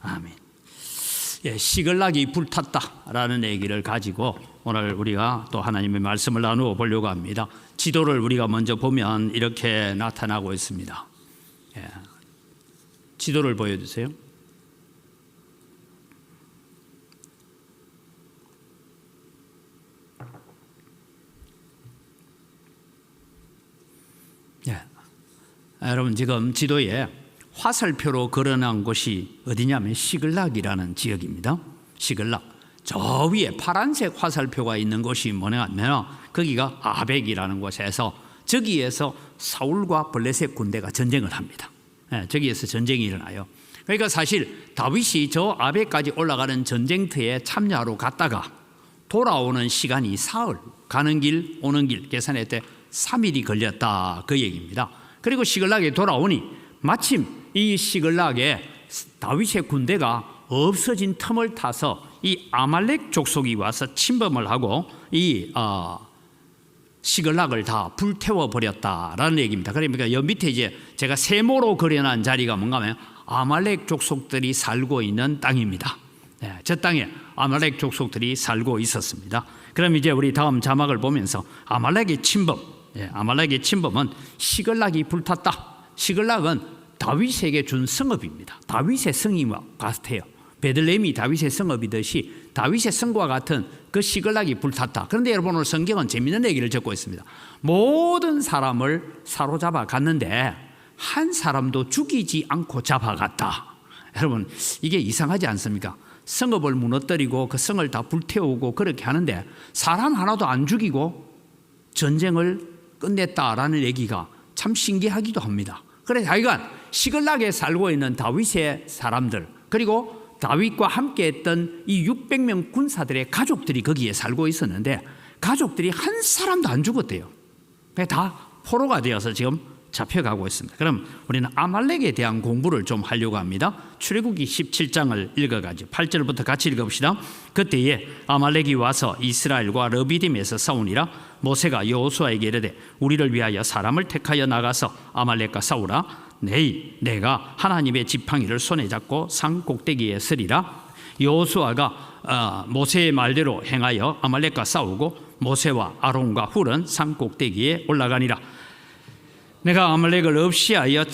아멘. 예, 시글락이 불탔다라는 얘기를 가지고 오늘 우리가 또 하나님의 말씀을 나누어 보려고 합니다. 지도를 우리가 먼저 보면 이렇게 나타나고 있습니다. 예, 지도를 보여주세요. 예, 여러분 지금 지도에 화살표로 걸어놓은 곳이 어디냐면 시글락이라는 지역입니다. 시글락. 저 위에 파란색 화살표가 있는 곳이 뭐냐면 거기가 아벡이라는 곳에서 저기에서 사울과 블레셋 군대가 전쟁을 합니다. 네, 저기에서 전쟁이 일어나요. 그러니까 사실 다윗이 저 아벡까지 올라가는 전쟁터에 참여하러 갔다가 돌아오는 시간이 사흘, 가는 길 오는 길 계산할 때 3일이 걸렸다, 그 얘기입니다. 그리고 시글락에 돌아오니 마침 이 시글락에 다윗의 군대가 없어진 틈을 타서 이 아말렉 족속이 와서 침범을 하고 이 시글락을 다 불태워 버렸다라는 얘기입니다. 그러니까 여 밑에 이제 제가 세모로 그려놓은 자리가 뭔가 하면 아말렉 족속들이 살고 있는 땅입니다. 네, 저 땅에 아말렉 족속들이 살고 있었습니다. 그럼 이제 우리 다음 자막을 보면서 아말렉의 침범, 아말렉의 침범은 시글락이 불탔다. 시글락은 다윗에게 준 성읍입니다. 다윗의 성과 같아요. 베들레헴이 다윗의 성읍이듯이 다윗의 성과 같은 그 시글락이 불탔다. 그런데 여러분 오늘 성경은 재미있는 얘기를 적고 있습니다. 모든 사람을 사로잡아 갔는데 한 사람도 죽이지 않고 잡아갔다. 여러분 이게 이상하지 않습니까? 성읍을 무너뜨리고 그 성을 다 불태우고 그렇게 하는데 사람 하나도 안 죽이고 전쟁을 끝냈다라는 얘기가 참 신기하기도 합니다. 그래서 하여간 시글락에 살고 있는 다윗의 사람들, 그리고 다윗과 함께 했던 이 600명 군사들의 가족들이 거기에 살고 있었는데 가족들이 한 사람도 안 죽었대요. 다 포로가 되어서 지금 잡혀가고 있습니다. 그럼 우리는 아말렉에 대한 공부를 좀 하려고 합니다. 출애굽기 17장을 읽어가지고 8절부터 같이 읽어봅시다. 그때에 아말렉이 와서 이스라엘과 르비딤에서 싸우니라. 모세가 여호수아에게 이르되 우리를 위하여 사람을 택하여 나가서 아말렉과 싸우라. 내일 내가 하나님의 지팡이를 손에 잡고 산 꼭대기에 서리라. 여호수아가 모세의 말대로 행하여 아말렉과 싸우고 모세와 아론과 훌은 산 꼭대기에 올라가니라. 내가 아말렉을 없이하여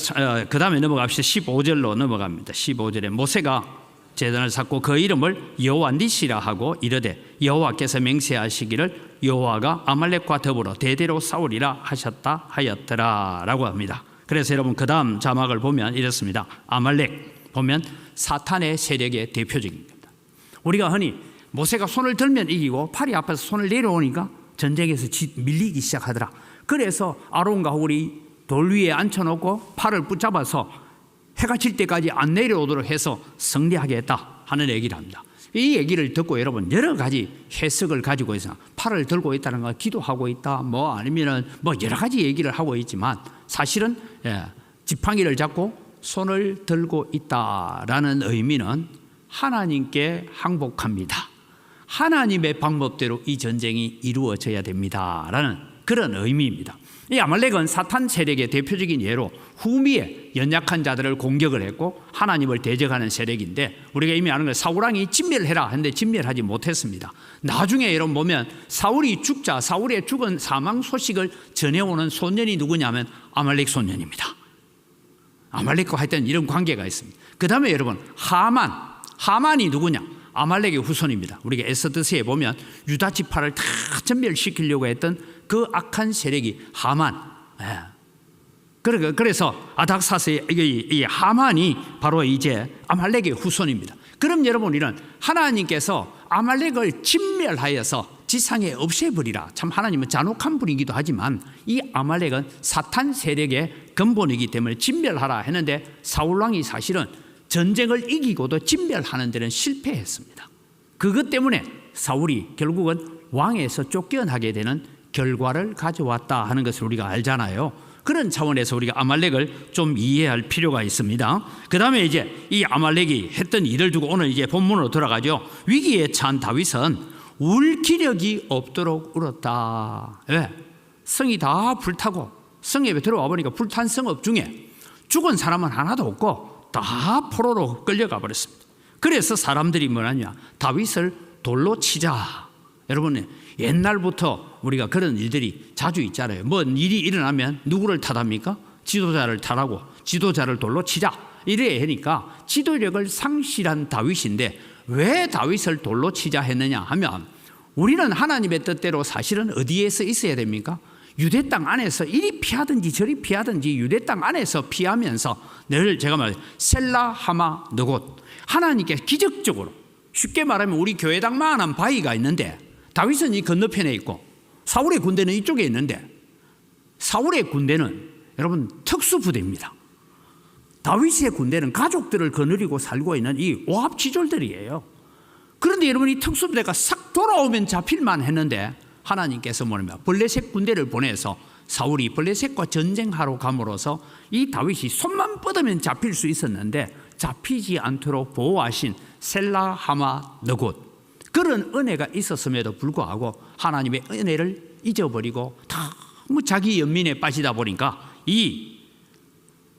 그 다음에 넘어갑시다. 15절로 넘어갑니다. 15절에 모세가 제단을 쌓고 그 이름을 여호와 니시라 하고 이르되 여호와께서 맹세하시기를 여호와가 아말렉과 더불어 대대로 싸우리라 하셨다 하였더라 라고 합니다. 그래서 여러분 그 다음 자막을 보면 이렇습니다. 아말렉 보면 사탄의 세력의 대표적입니다. 우리가 흔히 모세가 손을 들면 이기고 팔이 아파서 손을 내려오니까 전쟁에서 밀리기 시작하더라. 그래서 아론과 훌이 돌 위에 앉혀놓고 팔을 붙잡아서 해가 질 때까지 안 내려오도록 해서 승리하겠다 하는 얘기를 합니다. 이 얘기를 듣고 여러분 여러 가지 해석을 가지고 있어요. 팔을 들고 있다는 건 기도하고 있다, 뭐 아니면은 뭐 여러 가지 얘기를 하고 있지만 사실은 지팡이를 잡고 손을 들고 있다라는 의미는 하나님께 항복합니다. 하나님의 방법대로 이 전쟁이 이루어져야 됩니다라는 그런 의미입니다. 이 아말렉은 사탄 세력의 대표적인 예로 후미에 연약한 자들을 공격을 했고 하나님을 대적하는 세력인데 우리가 이미 아는 건 사울왕이 진멸해라 했는데 진멸하지 못했습니다. 나중에 여러분 보면 사울이 죽자 사울의 죽은 사망 소식을 전해오는 소년이 누구냐면 아말렉 소년입니다. 아말렉과 하여튼 이런 관계가 있습니다. 그 다음에 여러분 하만이 누구냐? 아말렉의 후손입니다. 우리가 에스더서에 보면 유다 지파를 다 전멸시키려고 했던 그 악한 세력이 하만. 그래서 아닥사스의 이 하만이 바로 이제 아말렉의 후손입니다. 그럼 여러분 우리는 하나님께서 아말렉을 진멸하여서 지상에 없애버리라. 참 하나님은 잔혹한 분이기도 하지만 이 아말렉은 사탄 세력의 근본이기 때문에 진멸하라 했는데 사울왕이 사실은 전쟁을 이기고도 진멸하는 데는 실패했습니다. 그것 때문에 사울이 결국은 왕에서 쫓겨나게 되는 결과를 가져왔다 하는 것을 우리가 알잖아요. 그런 차원에서 우리가 아말렉을 좀 이해할 필요가 있습니다. 그 다음에 이제 이 아말렉이 했던 일을 두고 오늘 이제 본문으로 돌아가죠. 위기에 처한 다윗은 울 기력이 없도록 울었다. 왜? 성이 다 불타고 성에 들어와 보니까 불탄 성읍 중에 죽은 사람은 하나도 없고 다 포로로 끌려가 버렸습니다. 그래서 사람들이 뭐하냐, 다윗을 돌로 치자. 여러분, 옛날부터 우리가 그런 일들이 자주 있잖아요. 뭐 일이 일어나면 누구를 탓합니까? 지도자를 탓하고 지도자를 돌로 치자 이래 하니까 지도력을 상실한 다윗인데, 왜 다윗을 돌로 치자 했느냐 하면, 우리는 하나님의 뜻대로 사실은 어디에서 있어야 됩니까? 유대 땅 안에서 이리 피하든지 저리 피하든지 유대 땅 안에서 피하면서 늘 제가 말해요, 셀라 하마 느곳, 하나님께 기적적으로, 쉽게 말하면 우리 교회당만한 바위가 있는데 다윗은 이 건너편에 있고 사울의 군대는 이쪽에 있는데, 사울의 군대는 여러분 특수부대입니다. 다윗의 군대는 가족들을 거느리고 살고 있는 이 오합지졸들이에요. 그런데 여러분, 이 특수부대가 싹 돌아오면 잡힐만 했는데 하나님께서 뭐냐면 블레셋 군대를 보내서 사울이 블레셋과 전쟁하러 감으로써 이 다윗이 손만 뻗으면 잡힐 수 있었는데 잡히지 않도록 보호하신 셀라 하마 느곳, 그런 은혜가 있었음에도 불구하고 하나님의 은혜를 잊어버리고 너무 자기 연민에 빠지다 보니까 이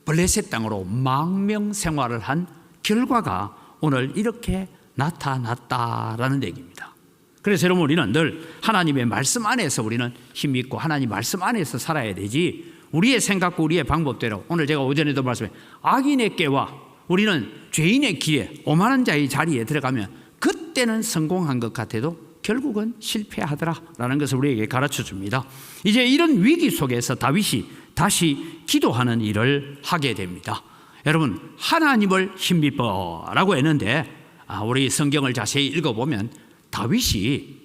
블레셋 땅으로 망명 생활을 한 결과가 오늘 이렇게 나타났다라는 얘기입니다. 그래서 여러분, 우리는 늘 하나님의 말씀 안에서 우리는 힘있고 하나님 말씀 안에서 살아야 되지, 우리의 생각과 우리의 방법대로, 오늘 제가 오전에도 말씀해, 악인의 꾀와 우리는 죄인의 길에 오만한 자의 자리에 들어가면 그때는 성공한 것 같아도 결국은 실패하더라라는 것을 우리에게 가르쳐 줍니다. 이제 이런 위기 속에서 다윗이 다시 기도하는 일을 하게 됩니다. 여러분, 하나님을 힘입어라고 했는데 우리 성경을 자세히 읽어보면 다윗이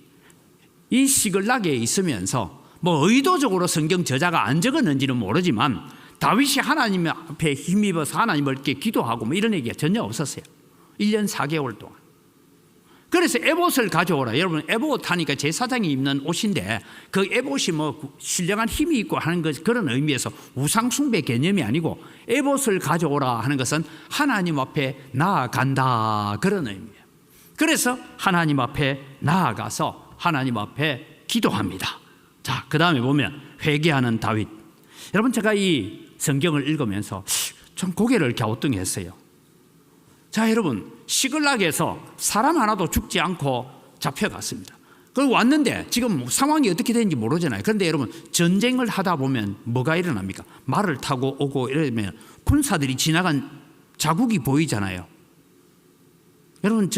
이 시글락에 있으면서 뭐 의도적으로 성경 저자가 안 적었는지는 모르지만 다윗이 하나님 앞에 힘입어서 하나님을 이렇게 기도하고 뭐 이런 얘기가 전혀 없었어요. 1년 4개월 동안. 그래서 에봇을 가져오라. 여러분, 에봇 하니까 제사장이 입는 옷인데 그 에봇이 뭐 신령한 힘이 있고 하는 것, 그런 의미에서 우상숭배 개념이 아니고 에봇을 가져오라 하는 것은 하나님 앞에 나아간다, 그런 의미예요. 그래서 하나님 앞에 나아가서 하나님 앞에 기도합니다. 자, 그 다음에 보면 회개하는 다윗. 여러분, 제가 이 성경을 읽으면서 좀 고개를 갸우뚱했어요. 자, 여러분, 시글락에서 사람 하나도 죽지 않고 잡혀갔습니다. 그리고 왔는데 지금 상황이 어떻게 되는지 모르잖아요. 그런데 여러분, 전쟁을 하다 보면 뭐가 일어납니까? 말을 타고 오고 이러면 군사들이 지나간 자국이 보이잖아요. 여러분,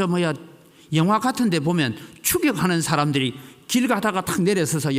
영화 같은 데 보면 추격하는 사람들이 길 가다가 탁 내려서서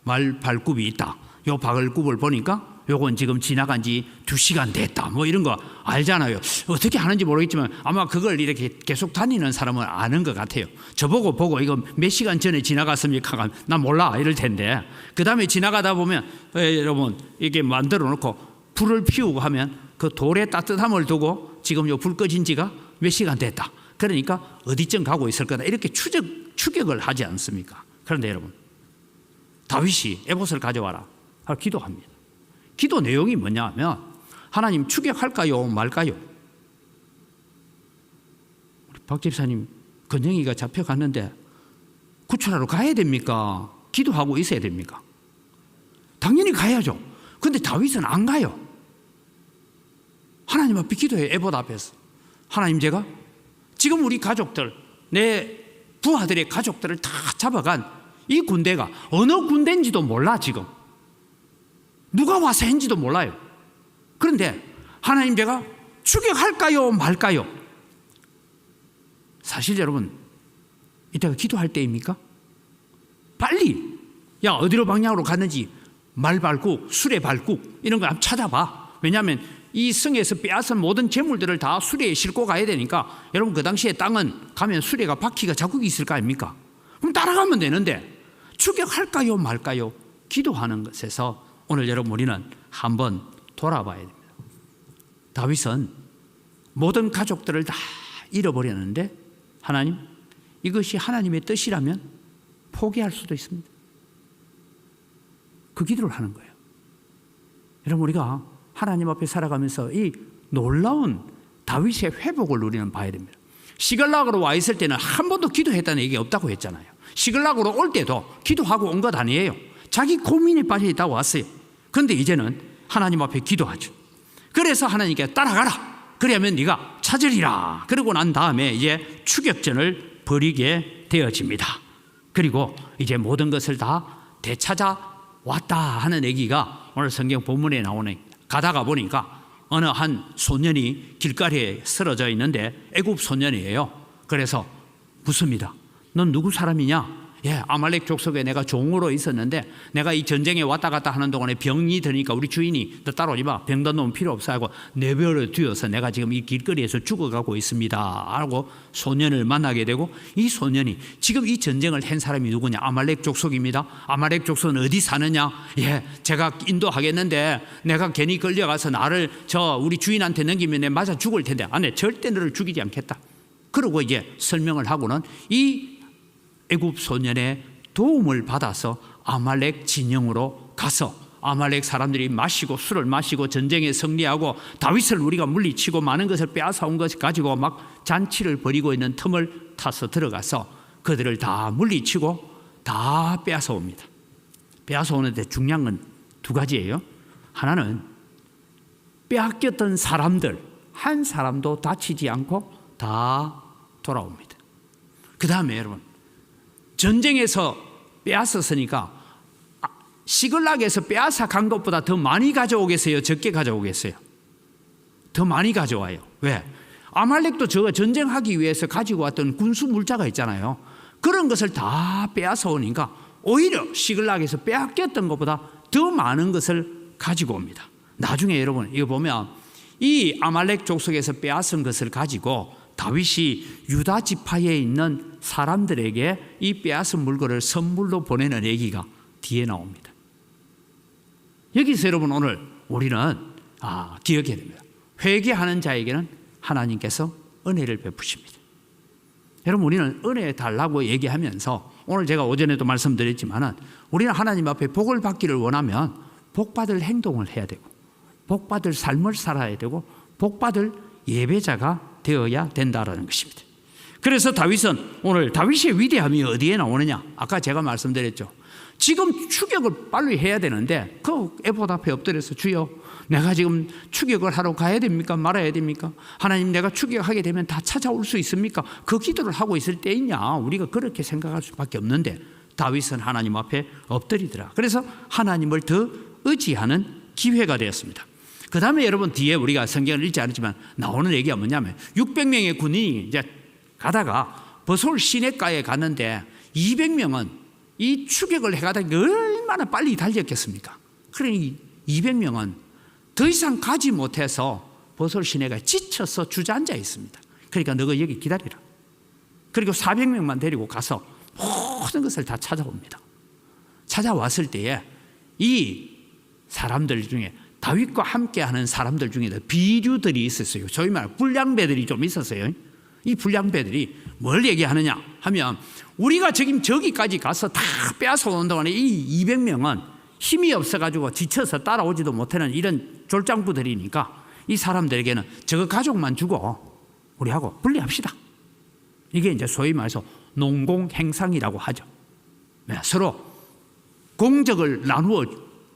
말 발굽이 있다. 요 발굽을 보니까 요건 지금 지나간 지 2시간 됐다, 뭐 이런 거 알잖아요. 어떻게 하는지 모르겠지만 아마 그걸 이렇게 계속 다니는 사람은 아는 것 같아요. 저보고 보고 이거 몇 시간 전에 지나갔습니까? 난 몰라 이럴 텐데, 그 다음에 지나가다 보면 여러분, 이게 만들어 놓고 불을 피우고 하면 그 돌의 따뜻함을 두고 지금 요 불 꺼진 지가 몇 시간 됐다, 그러니까 어디쯤 가고 있을 거다, 이렇게 추격을 하지 않습니까? 그런데 여러분, 다윗이 에봇을 가져와라 하고 기도합니다. 기도 내용이 뭐냐 하면, 하나님 추격할까요 말까요? 우리 박 집사님, 건영이가 잡혀갔는데 구출하러 가야 됩니까? 기도하고 있어야 됩니까? 당연히 가야죠. 그런데 다윗은 안 가요. 하나님 앞에 기도해요. 에봇 앞에서. 하나님, 제가 지금 우리 가족들, 내 부하들의 가족들을 다 잡아간 이 군대가 어느 군대인지도 몰라. 지금 누가 와서 했는지도 몰라요. 그런데 하나님, 제가 추격할까요 말까요? 사실 여러분, 이때가 기도할 때입니까? 빨리, 야, 어디로 방향으로 갔는지 말발굽, 수레발굽 이런 거 한번 찾아봐. 왜냐하면 이 성에서 빼앗은 모든 재물들을 다 수레에 싣고 가야 되니까, 여러분, 그 당시에 땅은 가면 수레가 바퀴가 자국이 있을 거 아닙니까? 그럼 따라가면 되는데 추격할까요 말까요? 기도하는 것에서 오늘 여러분, 우리는 한번 돌아봐야 됩니다. 다윗은 모든 가족들을 다 잃어버렸는데, 하나님, 이것이 하나님의 뜻이라면 포기할 수도 있습니다. 그 기도를 하는 거예요. 여러분, 우리가 하나님 앞에 살아가면서 이 놀라운 다윗의 회복을 우리는 봐야 됩니다. 시글락으로 와 있을 때는 한 번도 기도했다는 얘기가 없다고 했잖아요. 시글락으로 올 때도 기도하고 온 것 아니에요. 자기 고민에 빠져 있다고 왔어요. 그런데 이제는 하나님 앞에 기도하죠. 그래서 하나님께 따라가라, 그러면 네가 찾으리라. 그러고 난 다음에 이제 추격전을 벌이게 되어집니다. 그리고 이제 모든 것을 다 되찾아왔다 하는 얘기가 오늘 성경 본문에 나오네. 가다가 보니까 어느 한 소년이 길가리에 쓰러져 있는데 애굽 소년이에요. 그래서 묻습니다. 넌 누구 사람이냐? 예, 아말렉 족속에 내가 종으로 있었는데 내가 이 전쟁에 왔다 갔다 하는 동안에 병이 드니까 우리 주인이 너 따라오지 마. 병든 놈은 필요 없어 하고 내버려 두어서 내가 지금 이 길거리에서 죽어가고 있습니다 하고 소년을 만나게 되고, 이 소년이 지금 이 전쟁을 한 사람이 누구냐? 아말렉 족속입니다. 아말렉 족속은 어디 사느냐? 예, 제가 인도하겠는데 내가 괜히 끌려가서 나를 우리 주인한테 넘기면 내 맞아 죽을 텐데 아니 절대 너를 죽이지 않겠다. 그러고 이제 설명을 하고는 이 애굽 소년의 도움을 받아서 아말렉 진영으로 가서 아말렉 사람들이 술을 마시고 전쟁에 승리하고 다윗을 우리가 물리치고 많은 것을 빼앗아온 것을 가지고 막 잔치를 벌이고 있는 틈을 타서 들어가서 그들을 다 물리치고 다 빼앗아옵니다. 빼앗아오는데 중요한 건 두 가지예요. 하나는 빼앗겼던 사람들 한 사람도 다치지 않고 다 돌아옵니다. 그 다음에 여러분, 전쟁에서 빼앗았으니까 시글락에서 빼앗아 간 것보다 더 많이 가져오겠어요? 적게 가져오겠어요? 더 많이 가져와요. 왜? 아말렉도 저가 전쟁하기 위해서 가지고 왔던 군수 물자가 있잖아요. 그런 것을 다 빼앗아 오니까 오히려 시글락에서 빼앗겼던 것보다 더 많은 것을 가지고 옵니다. 나중에 여러분 이거 보면 이 아말렉 족속에서 빼앗은 것을 가지고 다윗이 유다 지파에 있는 사람들에게 이 빼앗은 물건을 선물로 보내는 얘기가 뒤에 나옵니다. 여기서 여러분 오늘 우리는 기억해야 됩니다. 회개하는 자에게는 하나님께서 은혜를 베푸십니다. 여러분 우리는 은혜 달라고 얘기하면서 오늘 제가 오전에도 말씀드렸지만 우리는 하나님 앞에 복을 받기를 원하면 복받을 행동을 해야 되고 복받을 삶을 살아야 되고 복받을 예배자가 되어야 된다는 것입니다. 그래서 다윗은 오늘 다윗의 위대함이 어디에 나오느냐? 아까 제가 말씀드렸죠. 지금 추격을 빨리 해야 되는데 그 에봇 앞에 엎드려서 주여 내가 지금 추격을 하러 가야 됩니까? 말아야 됩니까? 하나님 내가 추격하게 되면 다 찾아올 수 있습니까? 그 기도를 하고 있을 때이냐? 우리가 그렇게 생각할 수밖에 없는데 다윗은 하나님 앞에 엎드리더라. 그래서 하나님을 더 의지하는 기회가 되었습니다. 그 다음에 여러분 뒤에 우리가 성경을 읽지 않았지만 나오는 얘기가 뭐냐면 600명의 군인이 이제 가다가 버솔 시내가에 갔는데 200명은 이 추격을 해가다 얼마나 빨리 달렸겠습니까? 그러니 200명은 더 이상 가지 못해서 버솔 시내가에 지쳐서 주저앉아 있습니다. 그러니까 너가 여기 기다리라. 그리고 400명만 데리고 가서 모든 것을 다 찾아옵니다. 찾아왔을 때에 이 사람들 중에 다윗과 함께하는 사람들 중에도 비류들이 있었어요. 소위 말해 불량배들이 좀 있었어요. 이 불량배들이 뭘 얘기하느냐 하면 우리가 지금 저기까지 가서 다 빼앗아 오는 동안에 이 200명은 힘이 없어가지고 지쳐서 따라오지도 못하는 이런 졸장부들이니까 이 사람들에게는 저거 가족만 주고 우리하고 분리합시다. 이게 이제 소위 말해서 농공행상이라고 하죠. 서로 공적을 나누어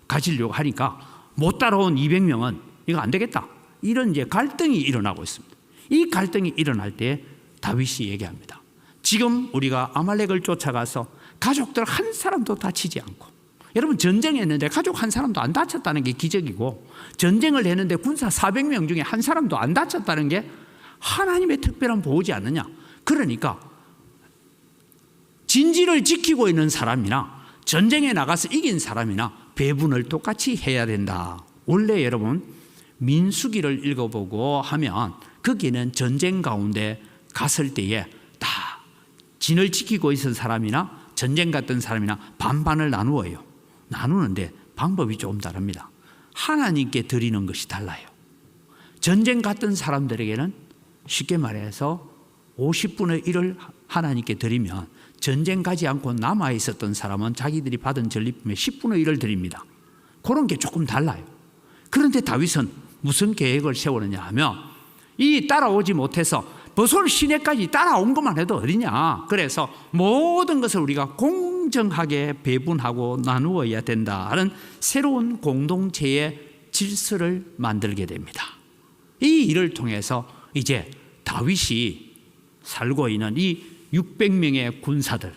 가지려고 하니까 못 따라온 200명은 이거 안 되겠다. 이런 이제 갈등이 일어나고 있습니다. 이 갈등이 일어날 때 다윗이 얘기합니다. 지금 우리가 아말렉을 쫓아가서 가족들 한 사람도 다치지 않고, 여러분 전쟁했는데 가족 한 사람도 안 다쳤다는 게 기적이고, 전쟁을 했는데 군사 400명 중에 한 사람도 안 다쳤다는 게 하나님의 특별한 보호지 않느냐. 그러니까 진지를 지키고 있는 사람이나 전쟁에 나가서 이긴 사람이나 배분을 똑같이 해야 된다. 원래 여러분 민수기를 읽어보고 하면 거기는 전쟁 가운데 갔을 때에 다 진을 지키고 있는 사람이나 전쟁 갔던 사람이나 반반을 나누어요. 나누는데 방법이 조금 다릅니다. 하나님께 드리는 것이 달라요. 전쟁 갔던 사람들에게는 쉽게 말해서 50분의 1을 하나님께 드리면 전쟁 가지 않고 남아 있었던 사람은 자기들이 받은 전리품의 10분의 1을 드립니다. 그런 게 조금 달라요. 그런데 다윗은 무슨 계획을 세우느냐 하면 이 따라오지 못해서 버솔 시내까지 따라온 것만 해도 어디냐. 그래서 모든 것을 우리가 공정하게 배분하고 나누어야 된다는 새로운 공동체의 질서를 만들게 됩니다. 이 일을 통해서 이제 다윗이 살고 있는 이 600명의 군사들,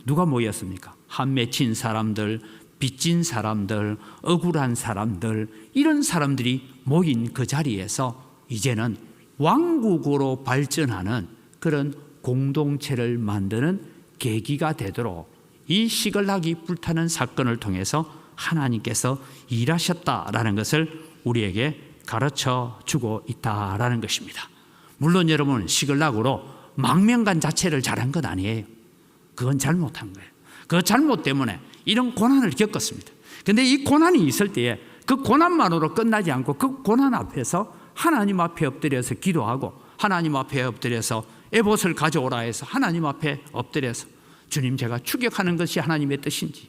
누가 모였습니까? 한 맺힌 사람들, 빚진 사람들, 억울한 사람들, 이런 사람들이 모인 그 자리에서 이제는 왕국으로 발전하는 그런 공동체를 만드는 계기가 되도록 이 시글락이 불타는 사건을 통해서 하나님께서 일하셨다라는 것을 우리에게 가르쳐 주고 있다라는 것입니다. 물론 여러분, 시글락으로 망명간 자체를 잘한 건 아니에요. 그건 잘못한 거예요. 그 잘못 때문에 이런 고난을 겪었습니다. 그런데 이 고난이 있을 때에 그 고난만으로 끝나지 않고 그 고난 앞에서 하나님 앞에 엎드려서 기도하고 하나님 앞에 엎드려서 에봇을 가져오라 해서 하나님 앞에 엎드려서 주님, 제가 추격하는 것이 하나님의 뜻인지,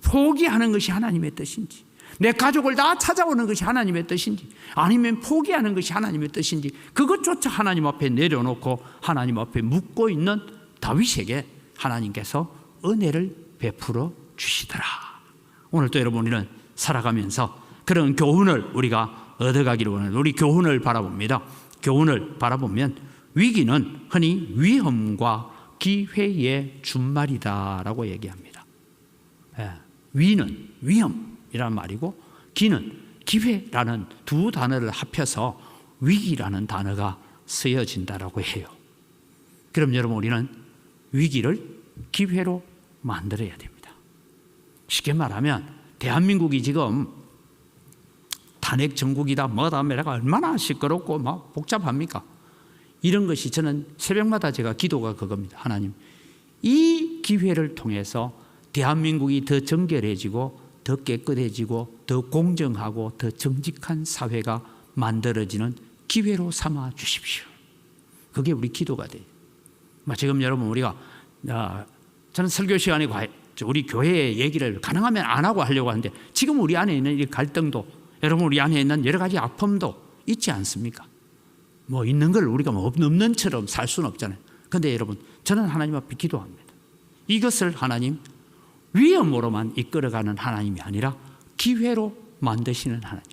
포기하는 것이 하나님의 뜻인지, 내 가족을 다 찾아오는 것이 하나님의 뜻인지, 아니면 포기하는 것이 하나님의 뜻인지, 그것조차 하나님 앞에 내려놓고 하나님 앞에 묻고 있는 다윗에게 하나님께서 은혜를 베풀어 주시더라. 오늘 또 여러분, 우리는 살아가면서 그런 교훈을 우리가 얻어가기를 원합니다. 우리 교훈을 바라봅니다. 교훈을 바라보면 위기는 흔히 위험과 기회의 준말이다라고 얘기합니다. 위는 위험이라는 말이고 기는 기회라는 두 단어를 합해서 위기라는 단어가 쓰여진다라고 해요. 그럼 여러분, 우리는 위기를 기회로 만들어야 됩니다. 쉽게 말하면 대한민국이 지금 탄핵 정국이다 뭐다 뭐라가 얼마나 시끄럽고 막 복잡합니까? 이런 것이 저는 새벽마다 제가 기도가 그겁니다. 하나님, 이 기회를 통해서 대한민국이 더 정결해지고 더 깨끗해지고 더 공정하고 더 정직한 사회가 만들어지는 기회로 삼아 주십시오. 그게 우리 기도가 돼요. 지금 여러분, 우리가 저는 설교 시간에 우리 교회의 얘기를 가능하면 안 하고 하려고 하는데 지금 우리 안에 있는 이 갈등도, 여러분 우리 안에 있는 여러 가지 아픔도 있지 않습니까? 뭐 있는 걸 우리가 없는 처럼 살 수는 없잖아요. 그런데 여러분, 저는 하나님 앞에 기도합니다. 이것을 하나님 위험으로만 이끌어가는 하나님이 아니라 기회로 만드시는 하나님.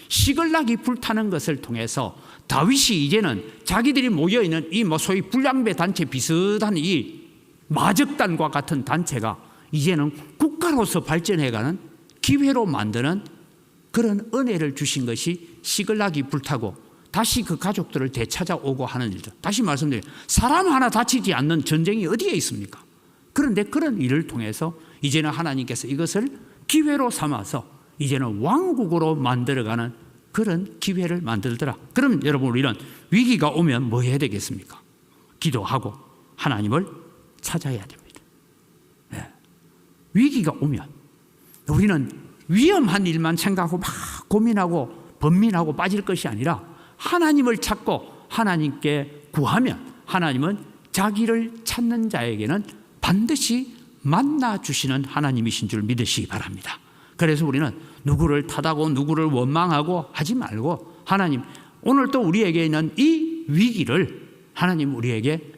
시글락이 불타는 것을 통해서 다윗이 이제는 자기들이 모여있는 이 소위 불량배 단체 비슷한 이 마적단과 같은 단체가 이제는 국가로서 발전해가는 기회로 만드는 그런 은혜를 주신 것이 시글락이 불타고 다시 그 가족들을 되찾아오고 하는 일들. 다시 말씀드려요. 사람 하나 다치지 않는 전쟁이 어디에 있습니까? 그런데 그런 일을 통해서 이제는 하나님께서 이것을 기회로 삼아서 이제는 왕국으로 만들어가는 그런 기회를 만들더라. 그럼 여러분, 우리는 위기가 오면 뭐 해야 되겠습니까? 기도하고 하나님을 찾아야 됩니다. 네. 위기가 오면 우리는 위험한 일만 생각하고 막 고민하고 번민하고 빠질 것이 아니라 하나님을 찾고 하나님께 구하면 하나님은 자기를 찾는 자에게는 반드시 만나 주시는 하나님이신 줄 믿으시기 바랍니다. 그래서 우리는 누구를 탓하고 누구를 원망하고 하지 말고 하나님, 오늘 또 우리에게 있는 이 위기를 하나님, 우리에게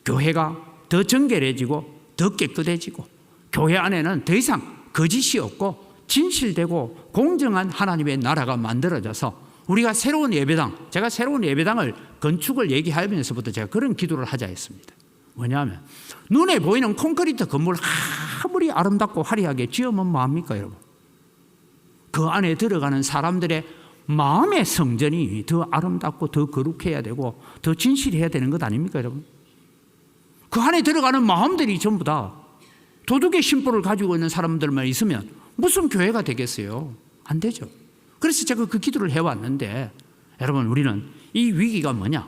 교회가 더 정결해지고 더 깨끗해지고 교회 안에는 더 이상 거짓이 없고 진실되고 공정한 하나님의 나라가 만들어져서 우리가 새로운 예배당, 제가 새로운 예배당을 건축을 얘기하면서부터 제가 그런 기도를 하자 했습니다. 뭐냐면 눈에 보이는 콘크리트 건물 아무리 아름답고 화려하게 지으면 뭐합니까 여러분? 그 안에 들어가는 사람들의 마음의 성전이 더 아름답고 더 거룩해야 되고 더 진실해야 되는 것 아닙니까 여러분? 그 안에 들어가는 마음들이 전부 다 도둑의 심보를 가지고 있는 사람들만 있으면 무슨 교회가 되겠어요? 안 되죠. 그래서 제가 그 기도를 해왔는데 여러분, 우리는 이 위기가 뭐냐?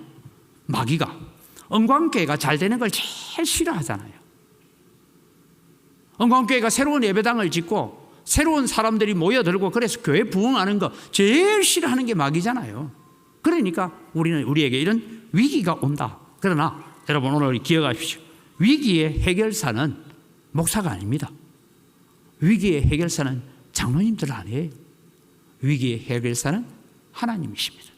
마귀가 언광교회가 잘 되는 걸 제일 싫어하잖아요. 언광교회가 새로운 예배당을 짓고 새로운 사람들이 모여들고 그래서 교회 부흥하는 거 제일 싫어하는 게 마귀잖아요. 그러니까 우리는 우리에게 이런 위기가 온다. 그러나 여러분, 오늘 기억하십시오. 위기의 해결사는 목사가 아닙니다. 위기의 해결사는 장로님들 아니에요. 위기의 해결사는 하나님이십니다.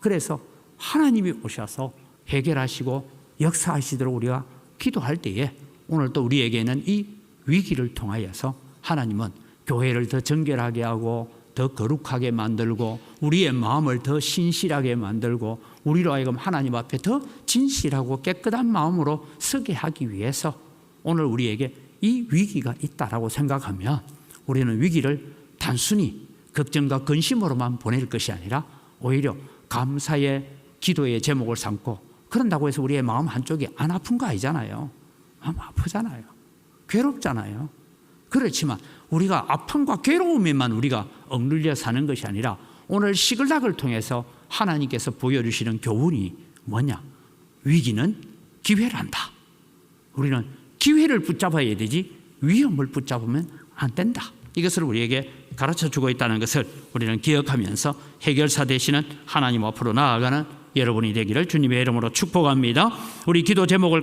그래서 하나님이 오셔서 해결하시고 역사하시도록 우리가 기도할 때에 오늘 또 우리에게는 이 위기를 통하여서 하나님은 교회를 더 정결하게 하고 더 거룩하게 만들고 우리의 마음을 더 신실하게 만들고 우리로 하여금 하나님 앞에 더 진실하고 깨끗한 마음으로 서게 하기 위해서 오늘 우리에게 이 위기가 있다라고 생각하면 우리는 위기를 단순히 걱정과 근심으로만 보낼 것이 아니라 오히려 감사의 기도의 제목을 삼고, 그런다고 해서 우리의 마음 한쪽이 안 아픈 거 아니잖아요. 마음 아프잖아요. 괴롭잖아요. 그렇지만 우리가 아픔과 괴로움에만 우리가 억눌려 사는 것이 아니라 오늘 시글락을 통해서 하나님께서 보여주시는 교훈이 뭐냐? 위기는 기회란다. 우리는 기회를 붙잡아야 되지 위험을 붙잡으면 안 된다. 이것을 우리에게 가르쳐주고 있다는 것을 우리는 기억하면서 해결사 되시는 하나님 앞으로 나아가는 여러분이 되기를 주님의 이름으로 축복합니다. 우리 기도 제목을